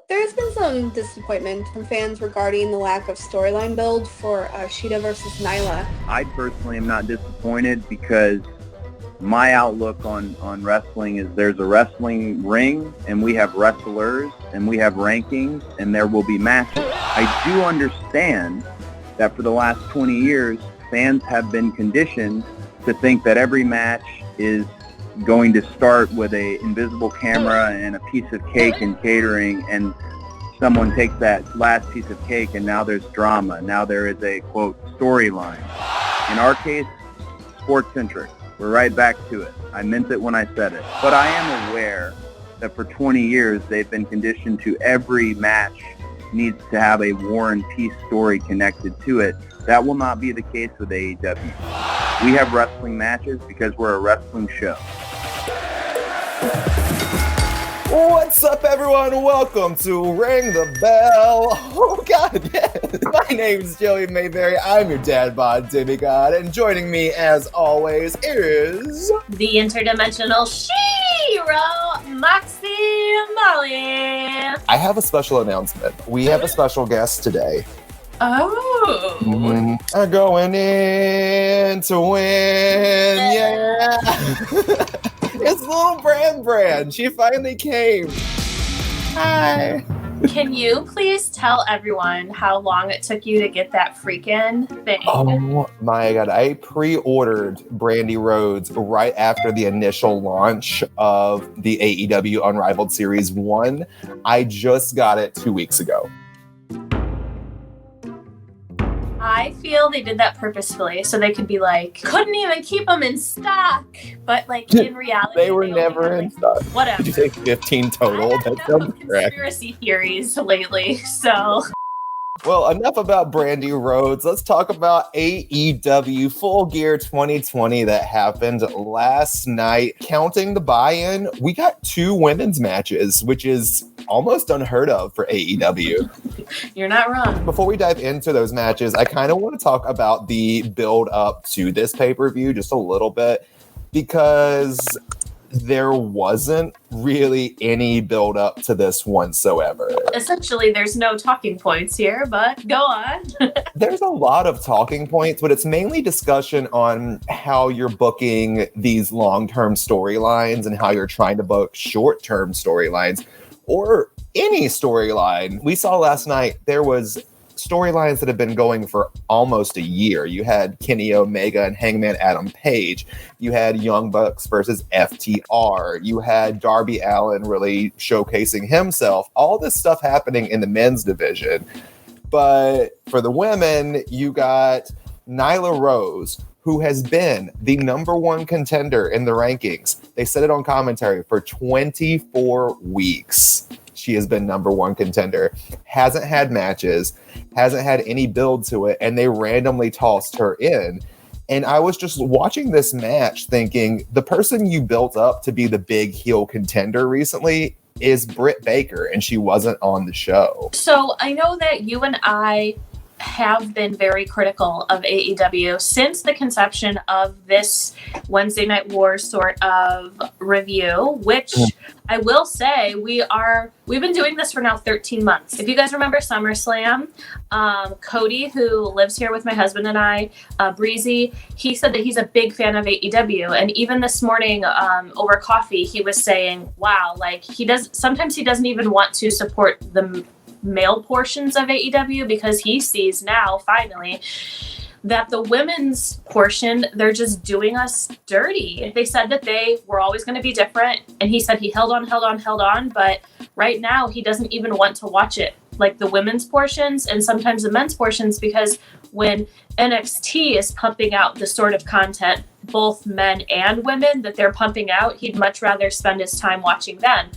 There's been some disappointment from fans regarding the lack of storyline build for Shida versus Nyla. I personally am not disappointed because my outlook on wrestling is there's a wrestling ring and we have wrestlers and we have rankings and there will be matches. I do understand that for the last 20 years, fans have been conditioned to think that every match is going to start with a invisible camera and a piece of cake and catering, and someone takes that last piece of cake and now there's drama. Now there is a, quote, storyline. In our case, sports-centric. We're right back to it. I meant it when I said it. But I am aware that for 20 years they've been conditioned to every match needs to have a War and Peace story connected to it. That will not be the case with AEW. We have wrestling matches because we're a wrestling show. What's up, everyone? Welcome to Ring the Bell. Oh, God, yes. My name's Joey Mayberry. I'm your dad bod demigod, and joining me, as always, is... the interdimensional She-Ro, Moxie Molly. I have a special announcement. We have a special guest today. Oh. I'm going in to win, yeah. It's little Brand. She finally came. Hi. Can you please tell everyone how long it took you to get that freaking thing? Oh my God. I pre-ordered Brandy Rhodes right after the initial launch of the AEW Unrivaled Series 1. I just got it 2 weeks ago. I feel they did that purposefully so they could be like, couldn't even keep them in stock. But like in reality, they were never in stock. Whatever. Did you say 15 total? That sounds correct. Conspiracy theories lately, so... Well, enough about Brandy Rhodes. Let's talk about AEW Full Gear 2020 that happened last night. Counting the buy-in, we got 2 women's matches, which is almost unheard of for AEW. You're not wrong. Before we dive into those matches, I kind of want to talk about the build up to this pay-per-view just a little bit, because there wasn't really any build up to this whatsoever. Essentially, there's no talking points here, but go on. There's a lot of talking points, but it's mainly discussion on how you're booking these long-term storylines and how you're trying to book short-term storylines or any storyline. We saw last night there was storylines that have been going for almost a year. You had Kenny Omega and Hangman Adam Page. You had Young Bucks versus FTR. You had Darby Allin really showcasing himself. All this stuff happening in the men's division. But for the women, you got Nyla Rose, who has been the number 1 contender in the rankings. They said it on commentary for 24 weeks. She has been number 1 contender, hasn't had matches, hasn't had any build to it, and they randomly tossed her in. And I was just watching this match thinking, the person you built up to be the big heel contender recently is Britt Baker, and she wasn't on the show. So I know that you and I have been very critical of AEW since the conception of this Wednesday Night Wars sort of review, which I will say we've been doing this for now 13 months. If you guys remember SummerSlam, Cody, who lives here with my husband and I, Breezy, he said that he's a big fan of AEW. And even this morning over coffee, he was saying, wow, like sometimes he doesn't even want to support the male portions of AEW because he sees now finally that the women's portion, they're just doing us dirty. They said that they were always going to be different, and he said he held on, but right now he doesn't even want to watch it, like the women's portions and sometimes the men's portions, because when NXT is pumping out the sort of content, both men and women, that they're pumping out, he'd much rather spend his time watching them.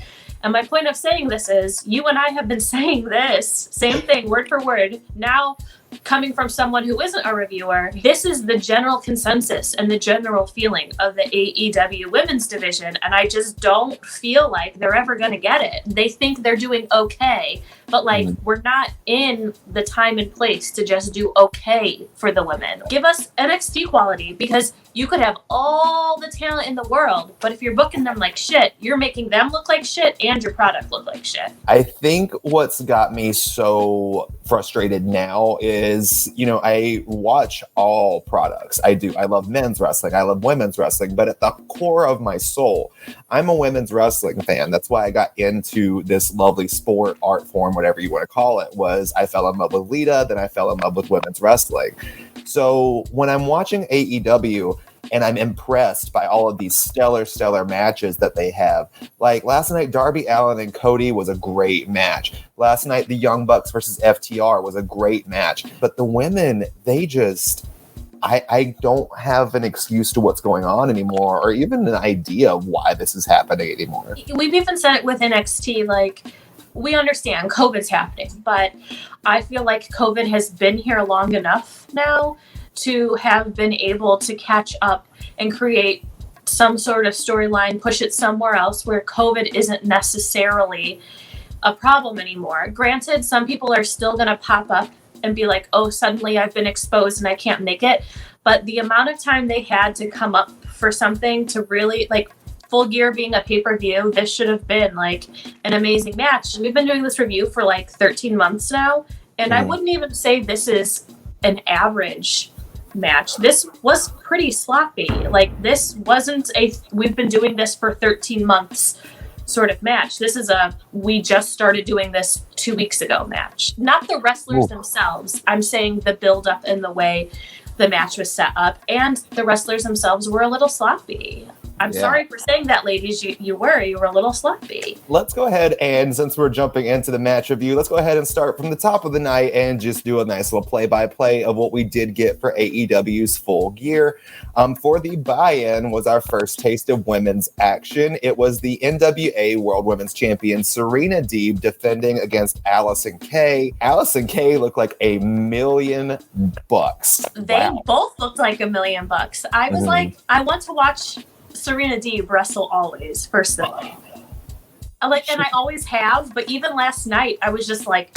And my point of saying this is, you and I have been saying this, same thing, word for word, now coming from someone who isn't a reviewer, this is the general consensus and the general feeling of the AEW women's division. And I just don't feel like they're ever going to get it. They think they're doing okay, but like we're not in the time and place to just do okay for the women. Give us NXT quality, because you could have all the talent in the world, but if you're booking them like shit, you're making them look like shit and your product look like shit. I think what's got me so frustrated now is, you know, I watch all products. I do. I love men's wrestling. I love women's wrestling. But at the core of my soul, I'm a women's wrestling fan. That's why I got into this lovely sport, art form, whatever you want to call it, was I fell in love with Lita, then I fell in love with women's wrestling. So when I'm watching AEW, and I'm impressed by all of these stellar matches that they have. Like last night, Darby Allin and Cody was a great match. Last night, the Young Bucks versus FTR was a great match. But the women, they just... I don't have an excuse to what's going on anymore, or even an idea of why this is happening anymore. We've even said it with NXT, like, we understand COVID's happening, but I feel like COVID has been here long enough now to have been able to catch up and create some sort of storyline, push it somewhere else where COVID isn't necessarily a problem anymore. Granted, some people are still going to pop up and be like, oh, suddenly I've been exposed and I can't make it. But the amount of time they had to come up for something to really, like, Full Gear being a pay-per-view, this should have been like an amazing match. We've been doing this review for like 13 months now, and I wouldn't even say this is an average match. This was pretty sloppy. Like, this wasn't we've been doing this for 13 months sort of match. This is we just started doing this 2 weeks ago match. Not the wrestlers themselves. I'm saying the build-up and the way the match was set up, and the wrestlers themselves were a little sloppy. I'm sorry for saying that, ladies. You were a little sloppy. Let's go ahead and, since we're jumping into the match review, let's go ahead and start from the top of the night and just do a nice little play-by-play of what we did get for AEW's Full Gear. For the buy-in was our first taste of women's action. It was the NWA World Women's Champion Serena Deeb defending against Allysin Kay. Allysin Kay looked like $1 million. They both looked like $1 million. I was like, I want to watch Serena Deeb wrestle always, personally. And I always have, but even last night, I was just like,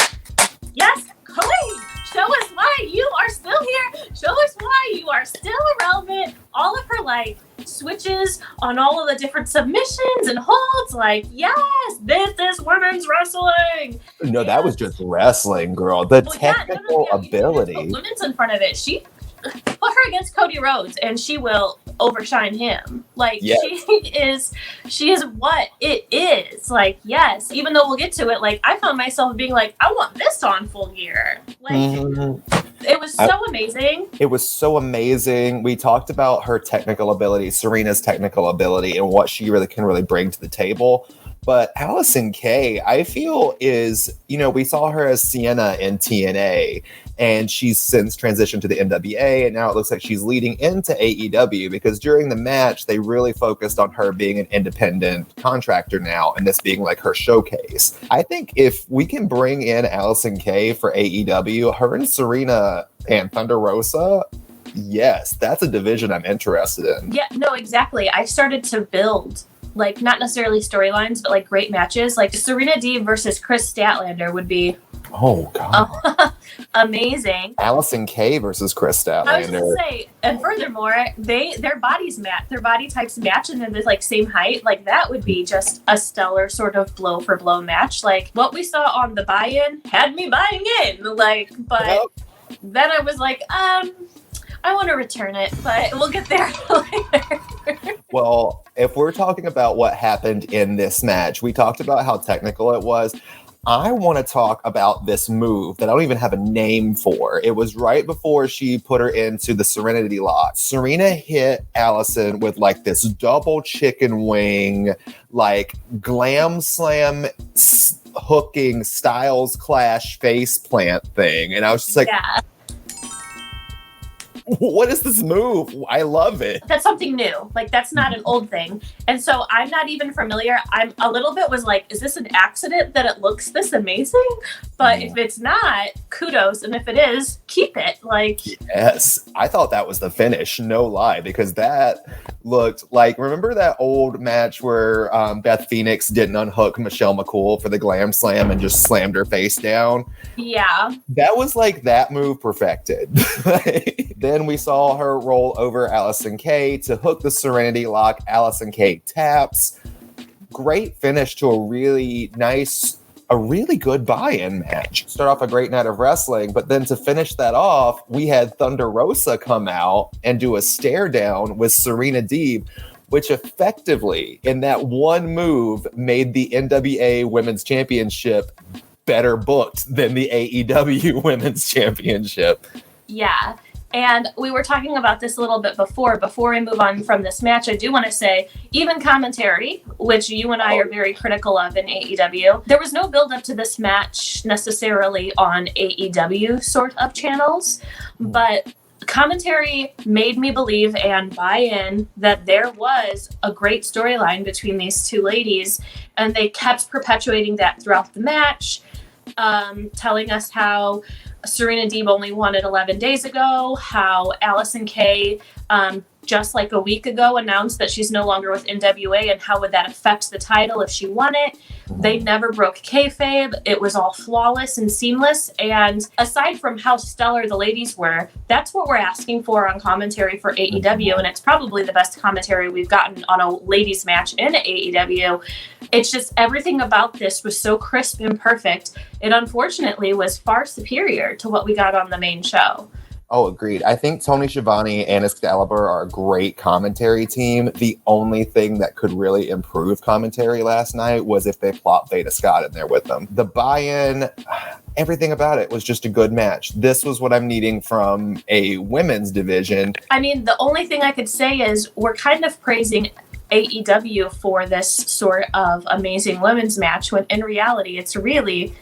yes, Queen, show us why you are still here. Show us why you are still irrelevant. All of her, like, switches on all of the different submissions and holds, like, yes, this is women's wrestling. No, that was just wrestling, girl. The technical ability. Put women's in front of it. She put her against Cody Rhodes, and she will overshine him. Like, she is what it is. Like, yes, even though we'll get to it, like, I found myself being like, I want this on Full Gear. Like, it was so amazing. It was so amazing. We talked about her technical ability, Serena's technical ability, and what she really can bring to the table. But Allysin Kay, I feel, is, you know, we saw her as Sienna in TNA, and she's since transitioned to the NWA, and now it looks like she's leading into AEW, because during the match, they really focused on her being an independent contractor now, and this being like her showcase. I think if we can bring in Allysin Kay for AEW, her and Serena and Thunder Rosa, yes, that's a division I'm interested in. Yeah, no, exactly. I started to build, like, not necessarily storylines, but like great matches. Like Serena Deeb versus Chris Statlander would be amazing. Allysin Kay versus Chris Statlander. I was gonna say, and furthermore, their bodies match, their body types match, and they're the like same height. Like, that would be just a stellar sort of blow for blow match. Like, what we saw on the buy-in had me buying in. Like, but then I was like, I want to return it, but we'll get there later. Well, if we're talking about what happened in this match, we talked about how technical it was. I want to talk about this move that I don't even have a name for. It was right before she put her into the Serenity Lock. Serena hit Allysin with like this double chicken wing, like glam slam hooking Styles Clash face plant thing. And I was just like, what is this move? I love it. That's something new. Like, that's not an old thing. And so I'm not even familiar. I'm a little bit was like, is this an accident that it looks this amazing? But if it's not, kudos. And if it is, keep it. Like, yes, I thought that was the finish, no lie, because that looked like, remember that old match where Beth Phoenix didn't unhook Michelle McCool for the Glam Slam and just slammed her face down? Yeah. That was like that move perfected. Then we saw her roll over Allysin Kay to hook the Serenity Lock. Allysin Kay taps. Great finish to a really good buy-in match. Start off a great night of wrestling, but then to finish that off, we had Thunder Rosa come out and do a stare down with Serena Deeb, which effectively, in that one move, made the NWA Women's Championship better booked than the AEW Women's Championship. Yeah. And we were talking about this a little bit before we move on from this match. I do want to say, even commentary, which you and I are very critical of in AEW, there was no build up to this match necessarily on AEW sort of channels, but commentary made me believe and buy in that there was a great storyline between these two ladies, and they kept perpetuating that throughout the match, telling us how Serena Deeb only won it 11 days ago, how Allysin Kay just like a week ago announced that she's no longer with NWA, and how would that affect the title if she won it. They never broke kayfabe. It was all flawless and seamless. And aside from how stellar the ladies were, that's what we're asking for on commentary for AEW. And it's probably the best commentary we've gotten on a ladies match in AEW. It's just everything about this was so crisp and perfect. It unfortunately was far superior to what we got on the main show. Oh, agreed. I think Tony Schiavone and Excalibur are a great commentary team. The only thing that could really improve commentary last night was if they plopped Veda Scott in there with them. The buy-in, everything about it was just a good match. This was what I'm needing from a women's division. I mean, the only thing I could say is we're kind of praising AEW for this sort of amazing women's match, when in reality, it's really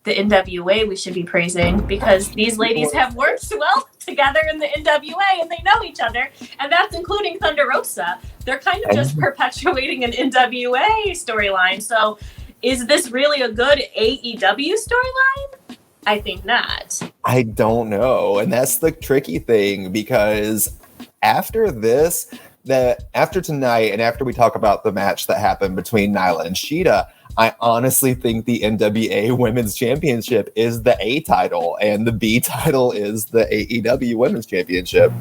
the NWA we should be praising, because these ladies have worked well together in the NWA and they know each other, and that's including Thunder Rosa. They're kind of just perpetuating an NWA storyline. So is this really a good AEW storyline? I think not. I don't know. And that's the tricky thing, because after this, after tonight, and after we talk about the match that happened between Nyla and Shida, I honestly think the NWA Women's Championship is the A title, and the B title is the AEW Women's Championship.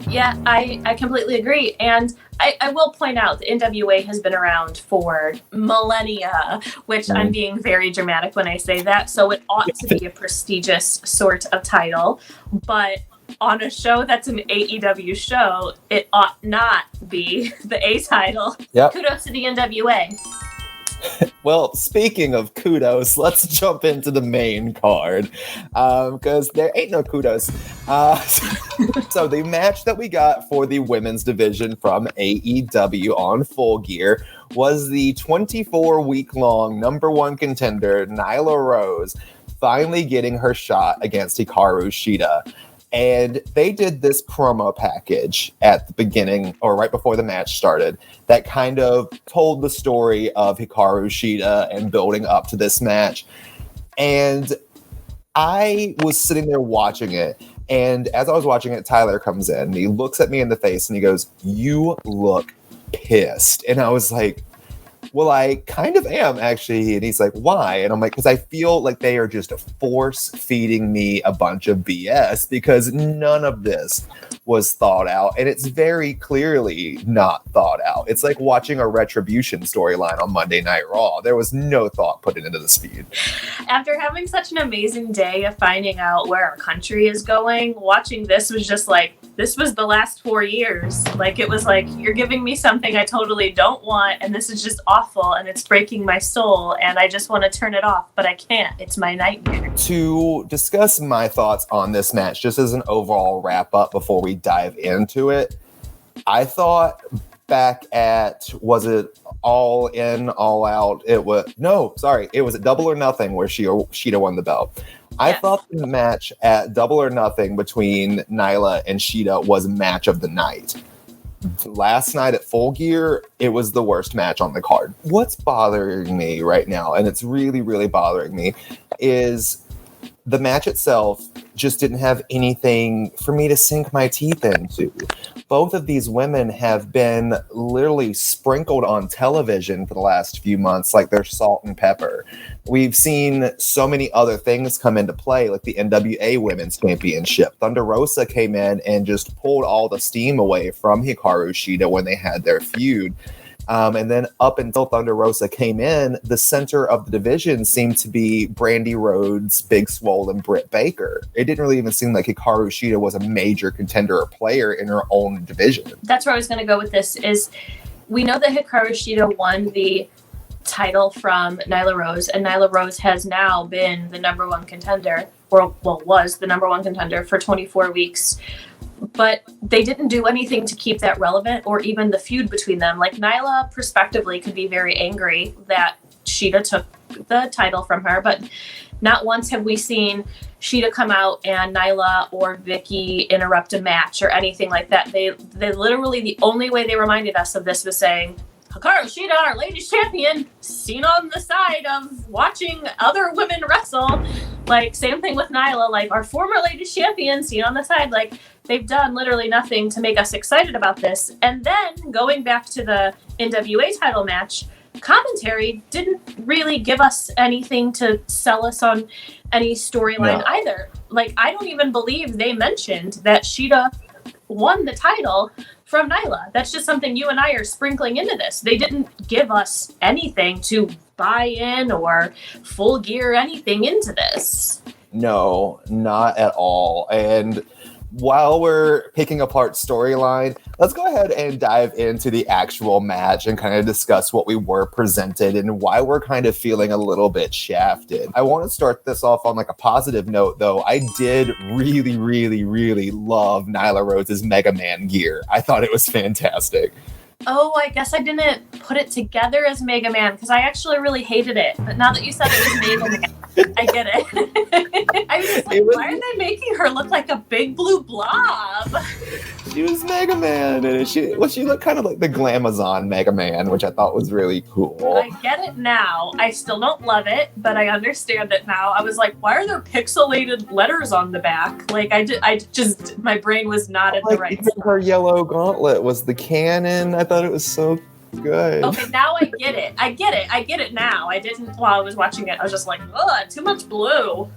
Yeah, I completely agree. And I will point out the NWA has been around for millennia, which I'm being very dramatic when I say that. So it ought to be a prestigious sort of title. But on a show that's an AEW show, it ought not be the A title. Yep. Kudos to the NWA. Well, speaking of kudos, let's jump into the main card, because there ain't no kudos. So the match that we got for the women's division from AEW on Full Gear was the 24-week-long number one contender, Nyla Rose, finally getting her shot against Hikaru Shida. And they did this promo package at the beginning, or right before the match started, that kind of told the story of Hikaru Shida and building up to this match. And I was sitting there watching it, and as I was watching it, Tyler comes in, and he looks at me in the face, and he goes, "You look pissed." And I was like, well, I kind of am, actually. And he's like, why? And I'm like, because I feel like they are just force feeding me a bunch of BS, because none of this was thought out. And it's very clearly not thought out. It's like watching a Retribution storyline on Monday Night Raw. There was no thought put into this feud. After having such an amazing day of finding out where our country is going, watching this was just like, this was the last 4 years. Like, it was like, you're giving me something I totally don't want, and this is just awful, and it's breaking my soul, and I just want to turn it off, but I can't. It's my nightmare. To discuss my thoughts on this match, just as an overall wrap-up before we dive into it, I thought back at, was it All In, All Out. It was a Double or Nothing where Shida won the belt. I thought the match at Double or Nothing between Nyla and Shida was match of the night. Last night at Full Gear, it was the worst match on the card. What's bothering me right now, and it's really, really bothering me, is the match itself just didn't have anything for me to sink my teeth into. Both of these women have been literally sprinkled on television for the last few months like they're salt and pepper. We've seen so many other things come into play, like the NWA Women's Championship. Thunder Rosa came in and just pulled all the steam away from Hikaru Shida when they had their feud. And then up until Thunder Rosa came in, the center of the division seemed to be Brandy Rhodes, Big Swole, and Britt Baker. It didn't really even seem like Hikaru Shida was a major contender or player in her own division. That's where I was going to go with this, is we know that Hikaru Shida won the title from Nyla Rose, and Nyla Rose has now been the number one contender, was the number one contender for 24 weeks. But they didn't do anything to keep that relevant, or even the feud between them. Like, Nyla, prospectively, could be very angry that Shida took the title from her, but not once have we seen Shida come out and Nyla or Vicky interrupt a match or anything like that. They literally, the only way they reminded us of this was saying, Hikaru Shida, our ladies champion, seen on the side of watching other women wrestle. Like, same thing with Nyla, like, our former ladies champion, seen on the side. Like, they've done literally nothing to make us excited about this. And then, going back to the NWA title match, commentary didn't really give us anything to sell us on any storyline either. Like, I don't even believe they mentioned that Shida won the title from Nyla. That's just something you and I are sprinkling into this. They didn't give us anything to buy in or Full Gear anything into this. No, not at all. And while we're picking apart storyline, let's go ahead and dive into the actual match and kind of discuss what we were presented and why we're kind of feeling a little bit shafted. I want to start this off on like a positive note, though. I did really, really, really love Nyla Rose's Mega Man gear. I thought it was fantastic. Oh, I guess I didn't put it together as Mega Man because I actually really hated it. But now that you said it was Mega Man, I get it. I was just like, why are they making her look like a big blue blob? She was Mega Man, and she looked kind of like the Glamazon Mega Man, which I thought was really cool. I get it now. I still don't love it, but I understand it now. I was like, why are there pixelated letters on the back? Like, I just my brain was not in the right spot. Her yellow gauntlet was the cannon. I thought it was so good. Okay, now I get it. I get it now. I didn't while I was watching it. I was just like, ugh, too much blue.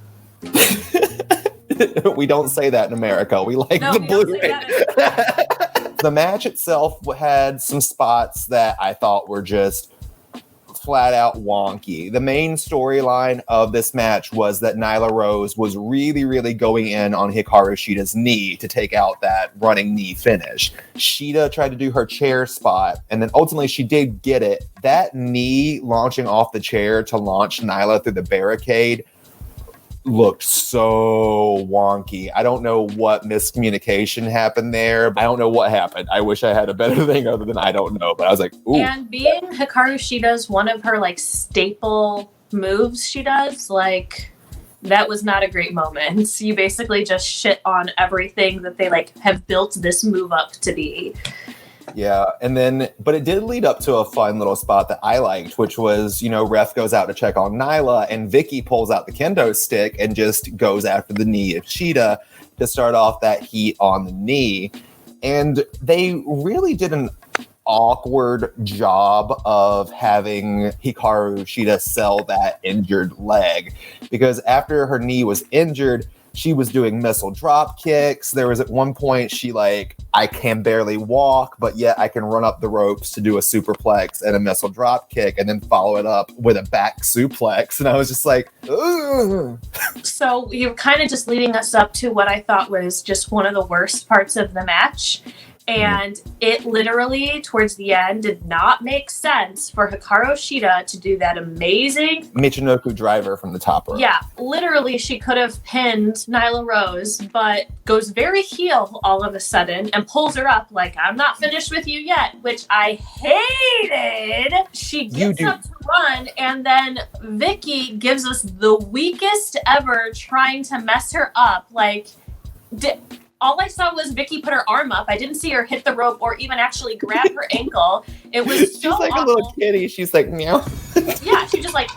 We don't say that in America. We like the blue. The match itself had some spots that I thought were just flat out wonky. The main storyline of this match was that Nyla Rose was really, really going in on Hikaru Shida's knee to take out that running knee finish. Shida tried to do her chair spot, and then ultimately she did get it. That knee launching off the chair to launch Nyla through the barricade looked so wonky. I don't know what miscommunication happened there. I don't know what happened. I wish I had a better thing other than I don't know. But I was like, ooh. And being Hikaru Shida's one of her like staple moves she does, like that was not a great moment. You basically just shit on everything that they like have built this move up to be. Yeah, but it did lead up to a fun little spot that I liked, which was, Ref goes out to check on Nyla, and Vicky pulls out the kendo stick and just goes after the knee of Shida to start off that heat on the knee. And they really did an awkward job of having Hikaru Shida sell that injured leg, because after her knee was injured, she was doing missile drop kicks. There was at one point she I can barely walk, but yet I can run up the ropes to do a superplex and a missile drop kick and then follow it up with a back suplex. And I was just like, ugh. So you're kind of just leading us up to what I thought was just one of the worst parts of the match. And it literally, towards the end, did not make sense for Hikaru Shida to do that amazing Michinoku driver from the top rope. Yeah, literally, she could have pinned Nyla Rose, but goes very heel all of a sudden and pulls her up like, I'm not finished with you yet, which I hated. She gets up to run, and then Vicky gives us the weakest ever trying to mess her up. Like, all I saw was Vicky put her arm up. I didn't see her hit the rope or even actually grab her ankle. It was so She's like awful. a little kitty. She's like, meow. Yeah, she just like,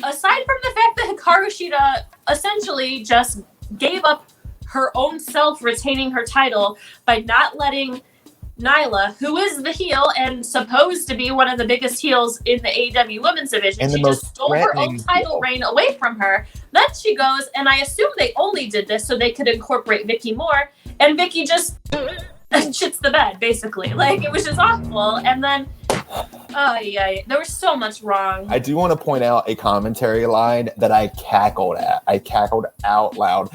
aside from the fact that Hikaru Shida essentially just gave up her own self retaining her title by not letting Nyla, who is the heel and supposed to be one of the biggest heels in the AEW women's division, And she just stole her own title reign away from her. Then she goes, and I assume they only did this so they could incorporate Vicky more, and Vicky just shits the bed, basically. Like, it was just awful. And then there was so much wrong. I do want to point out a commentary line that I cackled at. I cackled out loud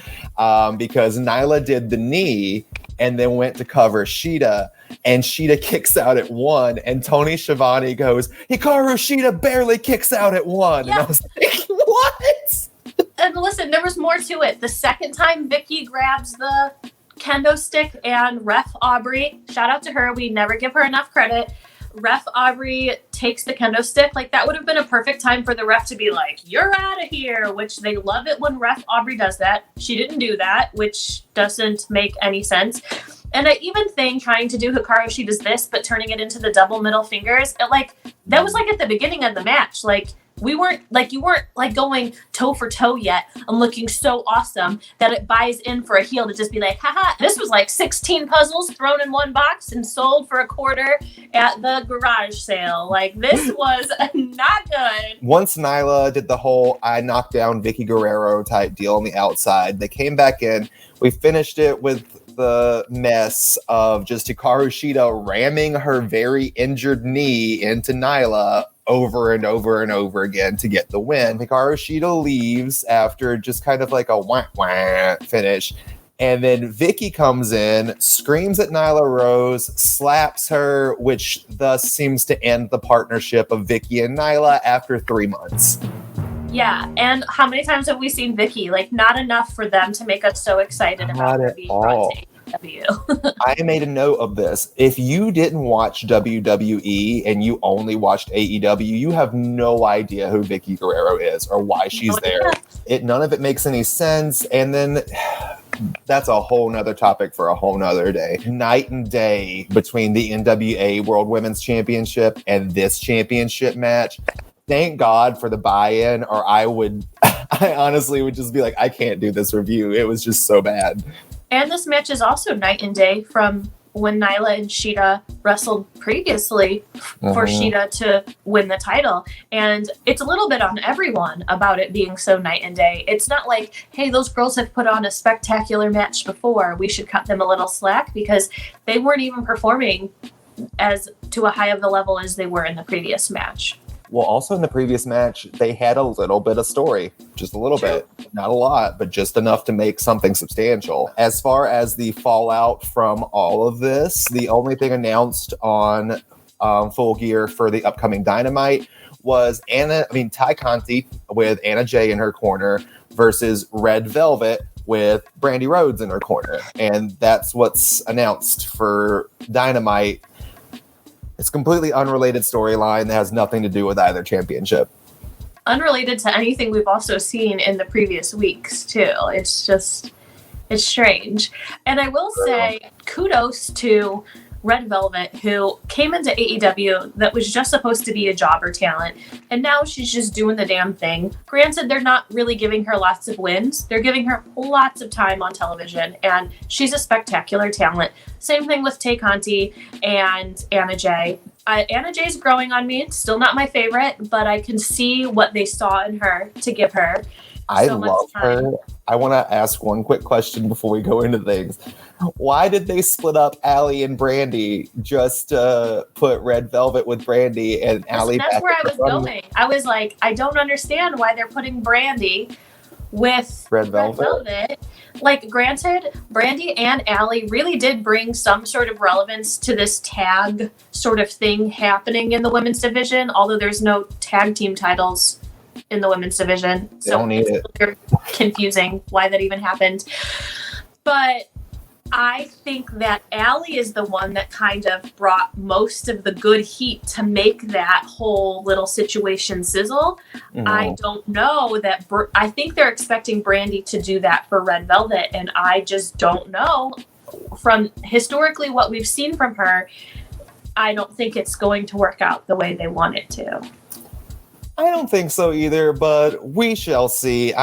because Nyla did the knee and then went to cover Shida, and Shida kicks out at 1, and Tony Schiavone goes, Hikaru Shida barely kicks out at 1. Yeah. And I was like, what? And listen, there was more to it. The second time Vicky grabs the kendo stick and Ref Aubrey, shout out to her, we never give her enough credit, Ref Aubrey takes the kendo stick. Like, that would have been a perfect time for the ref to be like, you're out of here, which they love it when Ref Aubrey does that. She didn't do that, which doesn't make any sense. And I even think trying to do Hikaru, she does this, but turning it into the double middle fingers, that was like at the beginning of the match. Like, you weren't like going toe for toe yet and looking so awesome that it buys in for a heel to just be like, haha, this was like 16 puzzles thrown in one box and sold for $25 at the garage sale. Like, this was not good. Once Nyla did the whole I knocked down Vicky Guerrero type deal on the outside, they came back in. We finished it with the mess of just Hikaru Shida ramming her very injured knee into Nyla over and over and over again to get the win. Hikaru Shida leaves after just kind of like a wah-wah finish. And then Vicky comes in, screams at Nyla Rose, slaps her, which thus seems to end the partnership of Vicky and Nyla after 3 months. Yeah, and how many times have we seen Vicky? Like, not enough for them to make us so excited about her being brought to AEW. I made a note of this. If you didn't watch WWE and you only watched AEW, you have no idea who Vicky Guerrero is or why she's there. None of it makes any sense. And then that's a whole nother topic for a whole nother day. Night and day between the NWA World Women's Championship and this championship match. Thank God for the buy-in, or I honestly would just be like, I can't do this review. It was just so bad. And this match is also night and day from when Nyla and Shida wrestled previously for Shida to win the title. And it's a little bit on everyone about it being so night and day. It's not like, hey, those girls have put on a spectacular match before, we should cut them a little slack, because they weren't even performing as to a high of a level as they were in the previous match. Well, also in the previous match, they had a little bit of story. Just a little bit. Not a lot, but just enough to make something substantial. As far as the fallout from all of this, the only thing announced on Full Gear for the upcoming Dynamite was Ty Conti with Anna Jay in her corner versus Red Velvet with Brandy Rhodes in her corner. And that's what's announced for Dynamite. It's a completely unrelated storyline that has nothing to do with either championship. Unrelated to anything we've also seen in the previous weeks, too. It's strange. And I will say kudos to Red Velvet, who came into AEW that was just supposed to be a jobber talent, and now she's just doing the damn thing. Granted, they're not really giving her lots of wins. They're giving her lots of time on television, and she's a spectacular talent. Same thing with Tay Conti and Anna Jay. Anna Jay's growing on me. It's still not my favorite, but I can see what they saw in her to give her I love her. I want to ask one quick question before we go into things. Why did they split up Allie and Brandy just to put Red Velvet with Brandy and Allie? That's where I was going. I was like, I don't understand why they're putting Brandy with Red Velvet. Like, granted, Brandy and Allie really did bring some sort of relevance to this tag sort of thing happening in the women's division, although there's no tag team titles in the women's division. They don't need it. It's confusing why that even happened. But I think that Allie is the one that kind of brought most of the good heat to make that whole little situation sizzle. Mhm. I don't know that. I think they're expecting Brandy to do that for Red Velvet, and I just don't know. From historically what we've seen from her, I don't think it's going to work out the way they want it to. I don't think so either, but we shall see.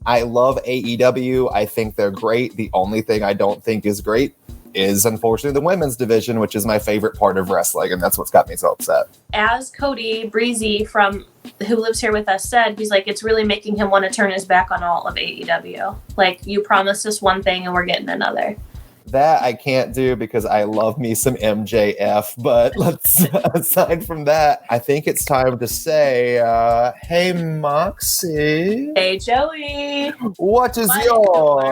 I love AEW. I think they're great. The only thing I don't think is great is, unfortunately, the women's division, which is my favorite part of wrestling, and that's what's got me so upset. As Cody Breezy, who lives here with us, said, he's like, it's really making him want to turn his back on all of AEW. Like, you promised us one thing and we're getting another. That I can't do because I love me some MJF, but aside from that, I think it's time to say, hey, Moxie. Hey, Joey. What is your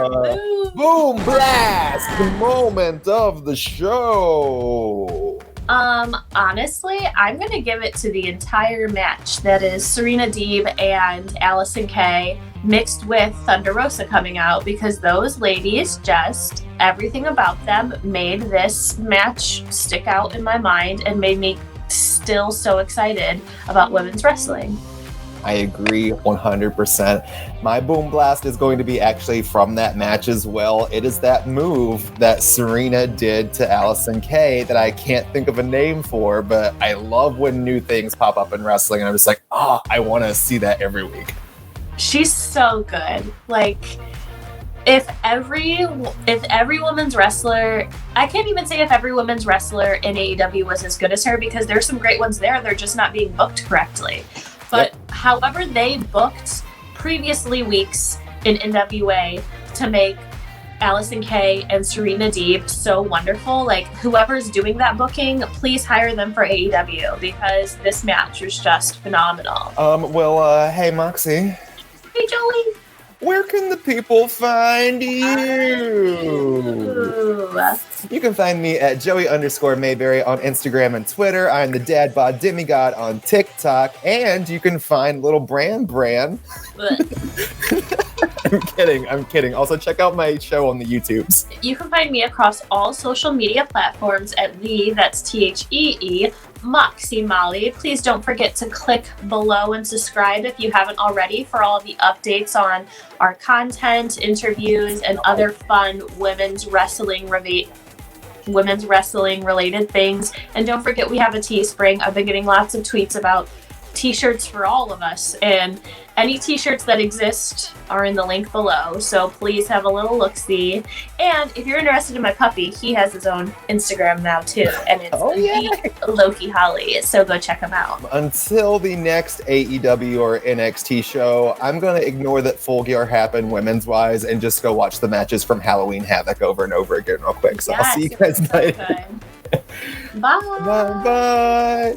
boom blast moment of the show? Honestly, I'm going to give it to the entire match. That is Serena Deeb and Allysin Kay mixed with Thunder Rosa coming out, because those ladies, just everything about them made this match stick out in my mind and made me still so excited about women's wrestling. I agree 100%. My boom blast is going to be actually from that match as well. It is that move that Serena did to Allysin Kay that I can't think of a name for, but I love when new things pop up in wrestling, and I'm just like, I want to see that every week. She's so good. Like, if every women's wrestler, I can't even say if every women's wrestler in AEW was as good as her, because there's some great ones there, they're just not being booked correctly. But however they booked previously weeks in NWA to make Allysin Kay and Serena Deeb so wonderful, like, whoever's doing that booking, please hire them for AEW, because this match was just phenomenal. Hey, Moxie. Hey, Joey. Where can the people find you? You can find me at Joey_Mayberry on Instagram and Twitter. I'm the Dad Bod Demigod on TikTok. And you can find little Bran. I'm kidding. Also, check out my show on the YouTubes. You can find me across all social media platforms at that's THEE, Moxie Molly. Please don't forget to click below and subscribe if you haven't already for all of the updates on our content, interviews, and other fun women's wrestling related things. And don't forget, we have a Teespring. I've been getting lots of tweets about t-shirts for all of us, and any t-shirts that exist are in the link below, so please have a little look-see. And if you're interested in my puppy, he has his own Instagram now too, and it's Loki Holly, so go check him out. Until the next AEW or NXT show, I'm gonna ignore that Full Gear happened women's wise and just go watch the matches from Halloween Havoc over and over again real quick. So I'll see you guys later. Bye. Bye.